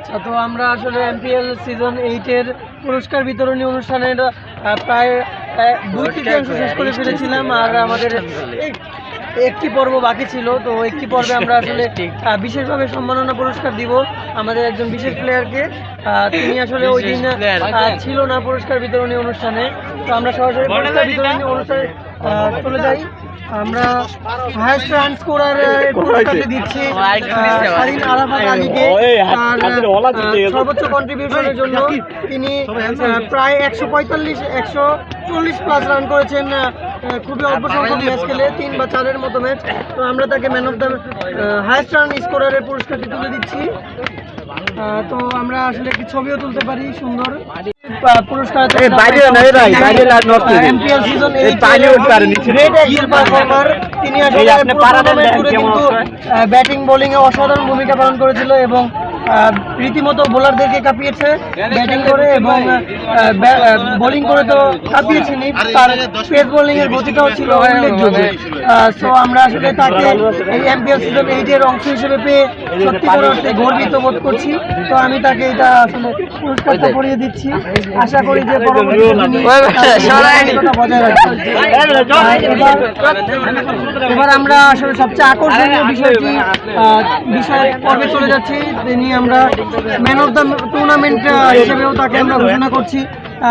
আচ্ছা, তো আমরা আসলে এমপিএল সিজন 8 এর পুরস্কার বিতরণী অনুষ্ঠানের প্রায় 2/3 শেষ করে ফেলেছিলাম। আর আমাদের একটি পর্ব বাকি ছিল। তো একটি পর্বে আমরা আসলে বিশেষভাবে সম্মাননা পুরস্কার দিব আমাদের একজন বিশেষ প্লেয়ারকে। তিনি আসলে ওই দিন ছিল না পুরস্কার বিতরণী অনুষ্ঠানে। তো আমরা সরাসরি পুরস্কার বিতরণী অনুষ্ঠানে চলে যাই। আমরা হাইয়েস্ট রান স্কোরার পুরস্কারটি দিচ্ছি শাহিন আরাফাত আলীকে। আর সর্বোচ্চ কন্ট্রিবিউশনের জন্য তিনি প্রায় 140 প্লাস রান করেছেন। খুবই অল্প সংখ্যক ম্যাচ খেলে 3 বা 4-এর মতো ম্যাচ। তো আমরা তাকে man of the highest run স্কোরারের পুরস্কারটি তুলে দিচ্ছি। তো আমরা আসলে একটি ছবিও তুলতে পারি সুন্দর। পুরস্কার এমপিএল সিজন 8 পারফর্মার। তিনি আসলে কিন্তু ব্যাটিং বোলিং এ অসাধারণ ভূমিকা পালন করেছিল এবং রীতিমতো বোলারদেরকে কাঁপিয়েছে ব্যাটিং করে এবং বোলিং করে তো কাঁপিয়েছেনি, তার পেস বোলিং এর গতিটাও ছিল উল্লেখযোগ্য। সো আমরা আসলে তাকে এই এমপিএল সিজন 8 এর অংশ হিসেবে পেয়ে সত্যিকার অর্থে গর্বিত বোধ করছি। তো আমি তাকে এটা আসলে পুরস্কারটা পরিয়ে দিচ্ছি। আশা করি যে বজায় রাখবেন। এবার আমরা আসলে সবচেয়ে আকর্ষণীয় বিষয় পর্বে চলে যাচ্ছি। তিনি আমরা ম্যান অফ দ্য টুর্নামেন্ট হিসেবেও তাকে আমরা ঘোষণা করছি।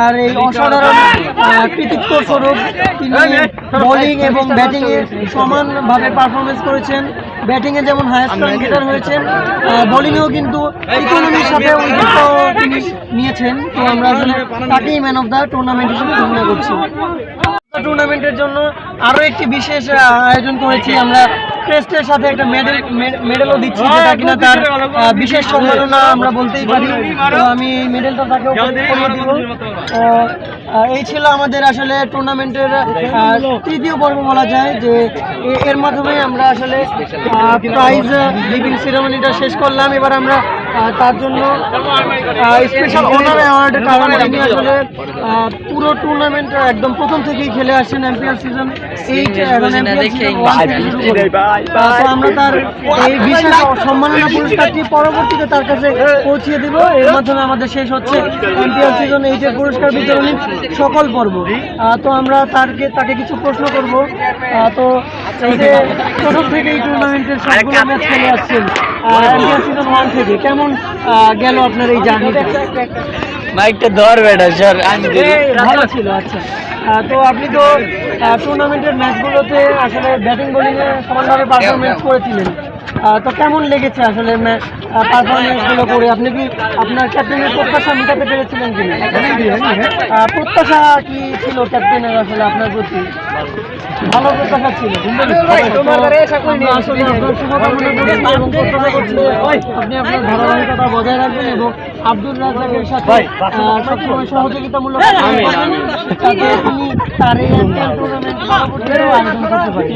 আর এই অসাধারণ কৃতিত্ব স্বরূপ তিনি বোলিং এবং ব্যাটিংয়ে সমানভাবে পারফরমেন্স করেছেন। ব্যাটিংয়ে যেমন হাইয়েস্ট রান গেটার হয়েছেন, বোলিংয়েও কিন্তু ইকোনমির সাথে উইকেটও তিনি নিয়েছেন। তো আমরা আসলে তাকেই ম্যান অফ দ্য টুর্নামেন্ট হিসেবে ঘোষণা করছি। টুর্নামেন্টের জন্য আরও একটি বিশেষ আয়োজন করেছি আমরা। ক্রেস্টের সাথে একটা মেডেলও দিচ্ছি, যেটা কিনা তার বিশেষ সম্মাননা আমরা বলতেই পারি। তো আমি এই মেডেলটা তাকেও পরিয়ে দিব। তো এই ছিল আমাদের আসলে টুর্নামেন্টের তৃতীয় পর্ব বলা যায়, যে এর মাধ্যমে আমরা আসলে প্রাইজ গিভিং সেরেমনিটা শেষ করলাম। এবার আমরা তার জন্য স্পেশাল অনার অ্যাওয়ার্ডের কারণে তিনি আসলে পুরো টুর্নামেন্ট একদম প্রথম থেকেই খেলে আসছেন এমপিএল সিজন 8 এবং এমপিএল সিজন 1 থেকে শুরু করে। তো আমরা তার এই বিশেষ সম্মাননা পুরস্কারটি পরবর্তীতে তার কাছে পৌঁছিয়ে দিব। এর মাধ্যমে আমাদের শেষ হচ্ছে এমপিএল সিজন 8 এর পুরস্কার বিতরণী সকল পর্ব। তো আমরা তাকে কিছু প্রশ্ন করব। তো এই যে প্রথম থেকে এই টুর্নামেন্টের সবগুলো ম্যাচ খেলে আসছেন এমপিএল সিজন 1 থেকে, কেমন গেল আপনার এই জার্নিটা? মাইকটা ধর বেটা স্যার, ভালো ছিল। আচ্ছা, তো আপনি তো টুর্নামেন্টের ম্যাচগুলোতে আসলে ব্যাটিং বোলিংয়ে সমানভাবে পারফরমেন্স করেছিলেন। তো কেমন লেগেছে আসলে পারফরমেন্সগুলো করে? আপনি কি আপনার ক্যাপ্টেনের প্রত্যাশা মেটাতে পেরেছিলেন কিনা? প্রত্যাশা কি ছিল ক্যাপ্টেনের আসলে আপনার প্রতি? ভালো প্রত্যাশা ছিল। আসলে আপনার শুভকামনা করছি এবং প্রত্যাশা করছি যে আপনি আপনার ধারাবাহিকতা বজায় রাখবেন এবং আব্দুল রাজ্জাকের সাথে সবসময় সহযোগিতামূলক যাতে তিনি তার এই টুর্নামেন্ট পরবর্তীতেও আয়োজন করতে পারেন।